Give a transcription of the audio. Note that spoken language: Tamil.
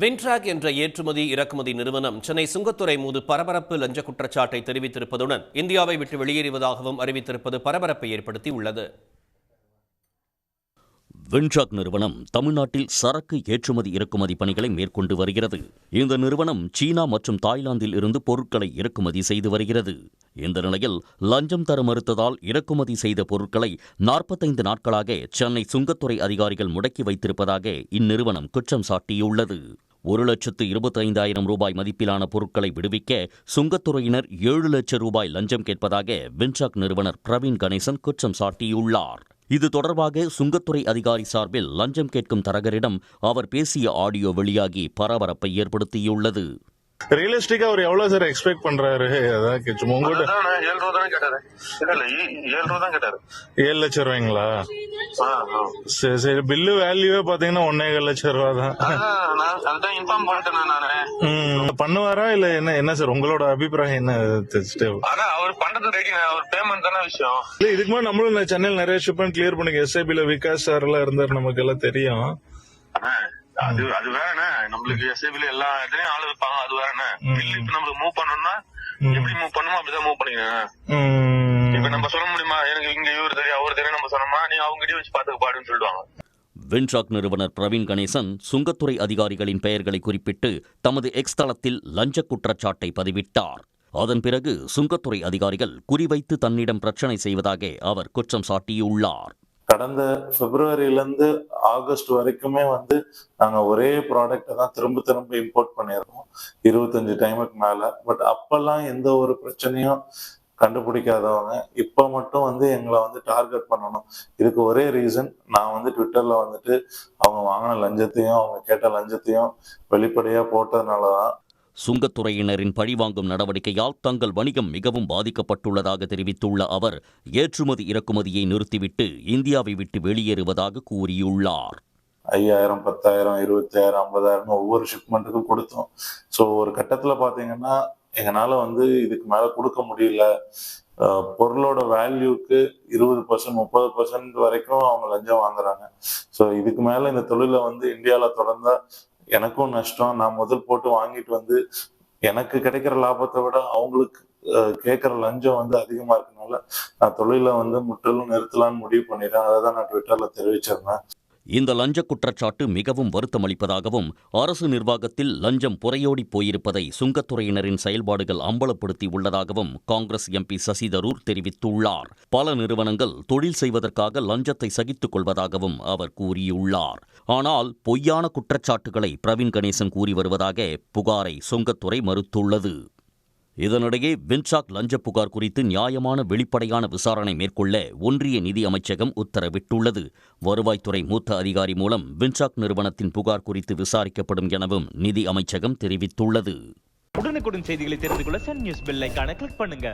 வின்ட்ராக் என்ற ஏற்றுமதி இறக்குமதி நிறுவனம் சென்னை சுங்கத்துறை மீது பரபரப்பு லஞ்ச குற்றச்சாட்டை தெரிவித்திருப்பதுடன் இந்தியாவை விட்டு வெளியேறுவதாகவும் அறிவித்திருப்பது பரபரப்பை ஏற்படுத்தியுள்ளது. வின்ட்ராக் நிறுவனம் தமிழ்நாட்டில் சரக்கு ஏற்றுமதி இறக்குமதி பணிகளை மேற்கொண்டு வருகிறது. இந்த நிறுவனம் சீனா மற்றும் தாய்லாந்தில் இருந்து பொருட்களை இறக்குமதி செய்து வருகிறது. இந்த நிலையில் லஞ்சம் தர மறுத்ததால் இறக்குமதி செய்த பொருட்களை 45 நாட்களாக சென்னை சுங்கத்துறை அதிகாரிகள் முடக்கி வைத்திருப்பதாக இந்நிறுவனம் குற்றம் சாட்டியுள்ளது. 1,25,000 ரூபாய் மதிப்பிலான பொருட்களை விடுவிக்க சுங்கத்துறையினர் 7 லட்சம் ரூபாய் லஞ்சம் கேட்பதாக வின்ட்ராக் நிறுவனர் பிரவீன் கணேசன் குற்றம் சாட்டியுள்ளார். இது தொடர்பாக சுங்கத்துறை அதிகாரி சார்பில் லஞ்சம் கேட்கும் தரகரிடம் அவர் பேசிய ஆடியோ வெளியாகி பரபரப்பை ஏற்படுத்தியுள்ளது. ரியலிஸ்டிக்கா அவர் எவ்வளவு சார் எக்ஸ்பெக்ட் பண்றாரு? உங்ககிட்ட 7 லட்சம் ரூபாய்ங்களா? சரி சரி, பில்லு வேல்யூவே பாத்தீங்கன்னா 1.25 லட்சம் ரூபா தான். பண்ணுவாரா இல்ல என்ன சார் உங்களோட அபிப்பிராயம் என்ன? அவர் பண்றது ரெடி, அவர் பேமெண்ட் தான விஷயம். இல்ல இதுக்கு முன்னாடி நம்மளும் சென்னையில் நிறைய ஷிப்மெண்ட் கிளியர் பண்ணி எஸ்ஐபில விகாஸ் சார் எல்லாம் இருந்தாரு, நமக்கு எல்லாம் தெரியும். அது வேறண்ணே, நம்மளுக்கு எஸ்ஐபில எல்லா இடத்துலயும் ஆளு இருப்பாங்க, அது வேறண்ணே. இப்ப நம்மளுக்கு மூவ் பண்ணணும்னா எப்படி மூவ் பண்ணுமோ அப்படிதான் மூவ் பண்ணிக்கணும். இப்ப நம்ம சொல்ல முடியுமா எனக்கு இங்க இவர் தெரியும் அவர் தெரியும் நம்ம சொன்னோமா நீ அவங்க கிட்ட வச்சு பாத்துக்க பாடுன்னு சொல்லுவாங்க. வின்ட்ராக் நிறுவனர் பிரவீன் கணேசன் சுங்கத்துறை அதிகாரிகளின் பெயர்களை குறிப்பிட்டு தமது எக்ஸ் தளத்தில் லஞ்ச குற்றச்சாட்டை பதிவிட்டார். அதன் பிறகு சுங்கத்துறை அதிகாரிகள் குறிவைத்து தன்னிடம் பிரச்சனை செய்வதாக அவர் குற்றம் சாட்டியுள்ளார். கடந்த பிப்ரவரியிலிருந்து ஆகஸ்ட் வரைக்குமே நாங்க ஒரே ப்ராடக்டை தான் திரும்ப இம்போர்ட் பண்ணியிருக்கோம் 25 டைமுக்கு மேல. பட் அப்பெல்லாம் எந்த ஒரு பிரச்சனையும் கண்டுபிடிக்காதவங்க இப்ப மட்டும் எங்களை டார்கெட் பண்ணணும். இதுக்கு ஒரே ரீசன், நான் ட்விட்டர்ல அவங்க வாங்கின லஞ்சத்தையும் அவங்க கேட்ட லஞ்சத்தையும் வெளிப்படையா போட்டதுனாலதான். சுங்கத்துறையினரின் பழிவாங்கும் நடவடிக்கையால் தங்கள் வணிகம் மிகவும் பாதிக்கப்பட்டுள்ளதாக தெரிவித்துள்ள அவர் ஏற்றுமதி இறக்குமதியை நிறுத்திவிட்டு இந்தியாவை விட்டு வெளியேறுவதாக கூறியுள்ளார். 5,000, 10,000, 20,000, 50,000 ஒவ்வொரு ஷிப்மெண்ட்டுக்கும் கொடுத்தோம். ஸோ ஒரு கட்டத்துல பாத்தீங்கன்னா எங்களால இதுக்கு மேல கொடுக்க முடியல. பொருளோட வேல்யூக்கு 20%, 30% வரைக்கும் அவங்க லஞ்சம் வாங்குறாங்க. ஸோ இதுக்கு மேல இந்த தொழில இந்தியாவில தொடர்ந்தா எனக்கும் நஷ்டம். நான் முதல் போட்டு வாங்கிட்டு எனக்கு கிடைக்கிற லாபத்தை விட அவங்களுக்கு கேட்கிற லஞ்சம் அதிகமா இருக்கனால நான் தொழில முற்றிலும் நிறுத்தலான்னு முடிவு பண்ணிட்டேன். அதை தான் நான் ட்விட்டர்ல தெரிவிச்சிருந்தேன். இந்த லஞ்ச குற்றச்சாட்டு மிகவும் வருத்தமளிப்பதாகவும் அரசு நிர்வாகத்தில் லஞ்சம் புரையோடி போயிருப்பதை சுங்கத்துறையினரின் செயல்பாடுகள் அம்பலப்படுத்தி உள்ளதாகவும் காங்கிரஸ் எம்பி சசி தரூர் தெரிவித்துள்ளார். பல நிறுவனங்கள் தொழில் செய்வதற்காக லஞ்சத்தை சகித்துக் கொள்வதாகவும் அவர் கூறியுள்ளார். ஆனால் பொய்யான குற்றச்சாட்டுகளை பிரவீன் கணேசன் கூறி வருவதாக புகாரை சுங்கத்துறை மறுத்துள்ளது. இதனிடையே வின்ட்ராக் லஞ்ச புகார் குறித்து நியாயமான வெளிப்படையான விசாரணை மேற்கொள்ள ஒன்றிய நிதி அமைச்சகம் உத்தரவிட்டுள்ளது. வருவாய்த்துறை மூத்த அதிகாரி மூலம் வின்ட்ராக் நிறுவனத்தின் புகார் குறித்து விசாரிக்கப்படும் எனவும் நிதி அமைச்சகம் தெரிவித்துள்ளது. உடனுக்குடன் செய்திகளை தெரிந்து கொள்ள சன் நியூஸ் பெல் ஐகானை கிளிக் பண்ணுங்க.